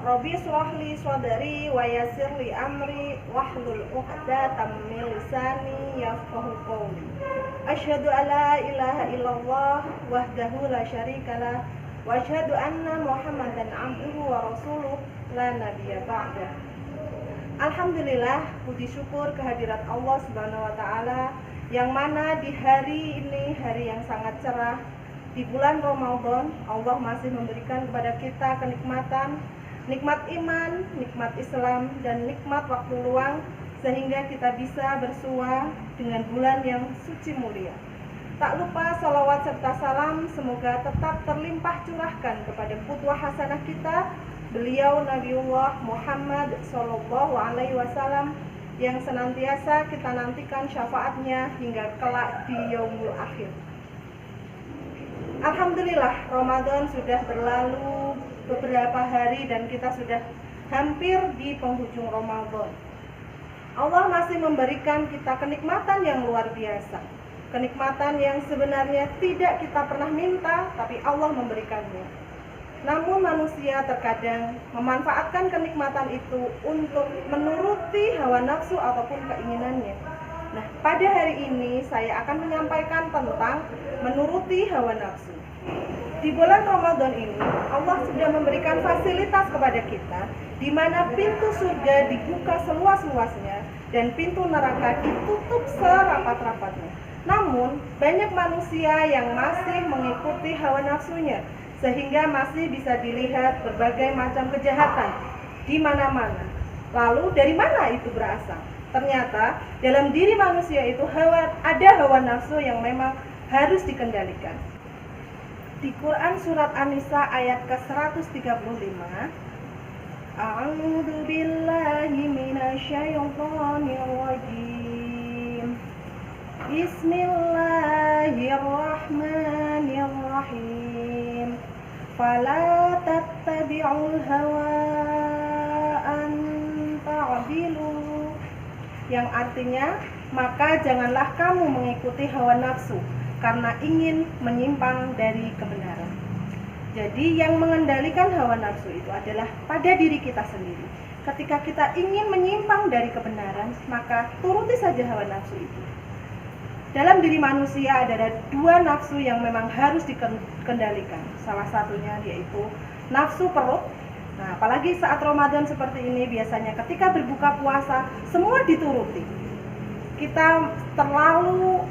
Rabbi shrah li sadri wa yassir li amri wahlul 'uqdatam min lisani yafqahu qawli. Asyhadu an la ilaha illallah wahdahu la syarikalah wa asyhadu anna Muhammadan 'abduhu wa rasuluh la nabiyya ba'dah. Alhamdulillah, puji syukur kehadirat Allah Subhanahu wa taala yang mana di hari ini, hari yang sangat cerah, di bulan Ramadan, Allah masih memberikan kepada kita kenikmatan, nikmat iman, nikmat Islam, dan nikmat waktu luang, sehingga kita bisa bersua dengan bulan yang suci mulia. Tak lupa salawat serta salam semoga tetap terlimpah curahkan kepada qudwah hasanah kita, beliau Nabiullah Muhammad SAW, yang senantiasa kita nantikan syafaatnya hingga kelak di yaumul akhir. Alhamdulillah, Ramadan sudah berlalu beberapa hari dan kita sudah hampir di penghujung Ramadan. Allah masih memberikan kita kenikmatan yang luar biasa, kenikmatan yang sebenarnya tidak kita pernah minta, tapi Allah memberikannya. Namun manusia terkadang memanfaatkan kenikmatan itu untuk menuruti hawa nafsu ataupun keinginannya. Nah, pada hari ini saya akan menyampaikan tentang menuruti hawa nafsu. Di bulan Ramadan ini, Allah sudah memberikan fasilitas kepada kita, di mana pintu surga dibuka seluas-luasnya dan pintu neraka ditutup serapat-rapatnya. Namun, banyak manusia yang masih mengikuti hawa nafsunya, sehingga masih bisa dilihat berbagai macam kejahatan di mana-mana. Lalu, dari mana itu berasal? Ternyata dalam diri manusia itu ada hawa nafsu yang memang harus dikendalikan. Di Quran surat An-Nisa ayat ke-135, A'udzu billahi minasyaitonir rajim. Bismillahirrahmanirrahim. Fala tattabi'ul hawa an ta'dilu. Yang artinya, maka janganlah kamu mengikuti hawa nafsu karena ingin menyimpang dari kebenaran. Jadi yang mengendalikan hawa nafsu itu adalah pada diri kita sendiri. Ketika kita ingin menyimpang dari kebenaran, maka turuti saja hawa nafsu itu. Dalam diri manusia ada dua nafsu yang memang harus dikendalikan. Salah satunya yaitu nafsu perut. Nah, apalagi saat Ramadan seperti ini, biasanya ketika berbuka puasa, semua dituruti. Kita terlalu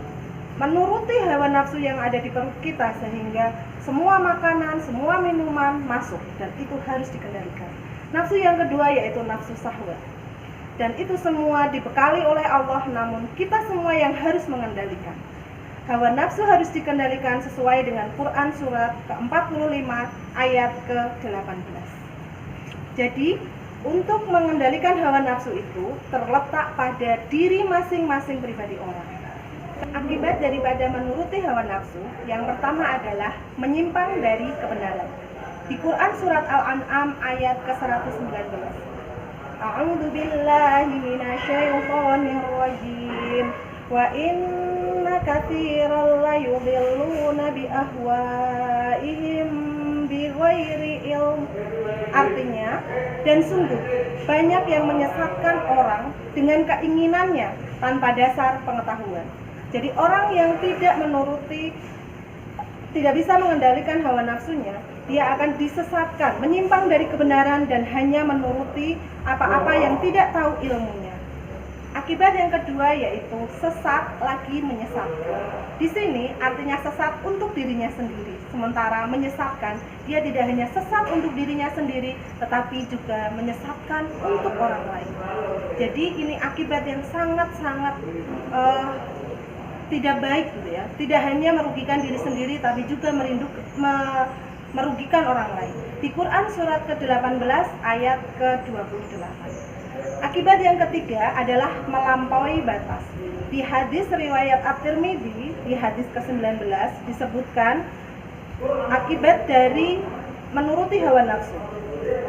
menuruti hawa nafsu yang ada di perut kita, sehingga semua makanan, semua minuman masuk, dan itu harus dikendalikan. Nafsu yang kedua yaitu nafsu syahwat. Dan itu semua dibekali oleh Allah, namun kita semua yang harus mengendalikan. Hawa nafsu harus dikendalikan sesuai dengan Quran surat ke-45 ayat ke-18. Jadi, untuk mengendalikan hawa nafsu itu terletak pada diri masing-masing pribadi orang. Akibat daripada menuruti hawa nafsu, yang pertama adalah menyimpang dari kebenaran. Di Quran surat Al-An'am ayat ke-119. A'udzu billahi minasyaitonir rajim. Wa inna katsiran la yudhilluna bi ahwaihim bighairi ilm. Artinya, dan sungguh banyak yang menyesatkan orang dengan keinginannya tanpa dasar pengetahuan. Jadi orang yang tidak bisa mengendalikan hawa nafsunya, dia akan disesatkan, menyimpang dari kebenaran dan hanya menuruti apa-apa yang tidak tahu ilmunya. Akibat yang kedua yaitu sesat lagi menyesatkan. Di sini artinya sesat untuk dirinya sendiri. Sementara menyesatkan, dia tidak hanya sesat untuk dirinya sendiri, tetapi juga menyesatkan untuk orang lain. Jadi ini akibat yang sangat-sangat tidak baik, gitu ya. Tidak hanya merugikan diri sendiri, tapi juga merugikan orang lain. Di Quran surat ke-18 ayat ke-28. Akibat yang ketiga adalah melampaui batas. Di hadis riwayat At-Tirmidzi, di hadis ke-19 disebutkan akibat dari menuruti hawa nafsu.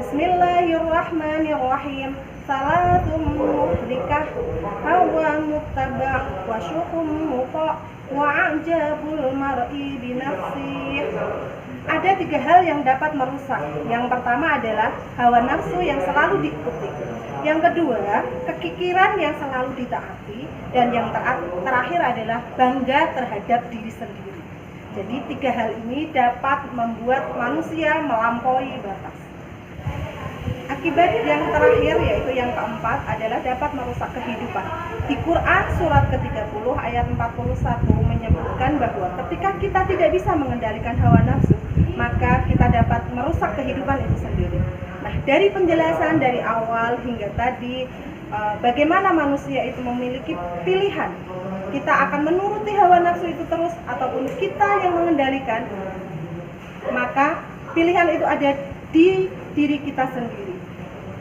Bismillahirrahmanirrahim. Salatum muhlikah hawa muttaba' wa syukum muta' wa ajabul mar'i binafsih. Ada 3 hal yang dapat merusak. Yang pertama adalah hawa nafsu yang selalu diikuti. Yang kedua, kekikiran yang selalu ditaati. Dan yang terakhir adalah bangga terhadap diri sendiri. Jadi 3 hal ini dapat membuat manusia melampaui batas. Akibat yang terakhir, yaitu yang keempat, adalah dapat merusak kehidupan. Di Quran surat ke-30 ayat 41 menyebutkan bahwa ketika kita tidak bisa mengendalikan hawa nafsu, maka kita dapat merusak kehidupan itu sendiri. Nah, dari penjelasan dari awal hingga tadi, bagaimana manusia itu memiliki pilihan. Kita akan menuruti hawa nafsu itu terus, ataupun kita yang mengendalikan, maka pilihan itu ada di diri kita sendiri.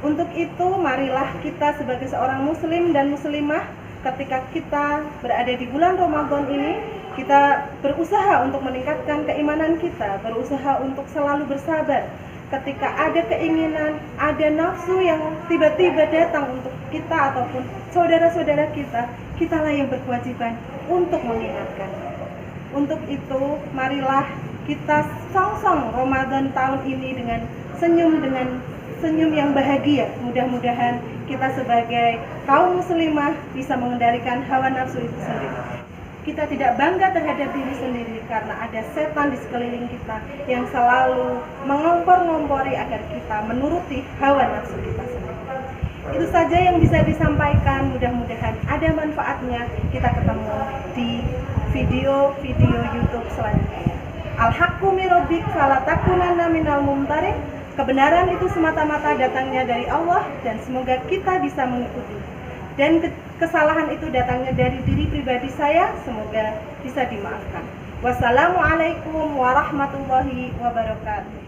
Untuk itu, marilah kita sebagai seorang muslim dan muslimah, ketika kita berada di bulan Ramadan ini, kita berusaha untuk meningkatkan keimanan kita, berusaha untuk selalu bersabar. Ketika ada keinginan, ada nafsu yang tiba-tiba datang untuk kita ataupun saudara-saudara kita, kitalah yang berkewajiban untuk mengingatkan. Untuk itu, marilah kita songsong Ramadan tahun ini dengan senyum yang bahagia. Mudah-mudahan kita sebagai kaum muslimah bisa mengendalikan hawa nafsu itu sendiri. Kita tidak bangga terhadap diri sendiri karena ada setan di sekeliling kita yang selalu mengompor-ngompori agar kita menuruti hawa nafsu kita sendiri. Itu saja yang bisa disampaikan. Mudah-mudahan ada manfaatnya. Kita ketemu di video-video YouTube selanjutnya. Al-haqqu min rabbik fala takunanna minal mumtarin. Kebenaran itu semata-mata datangnya dari Allah dan semoga kita bisa mengikuti. Dan kesalahan itu datangnya dari diri pribadi saya, semoga bisa dimaafkan. Wassalamualaikum warahmatullahi wabarakatuh.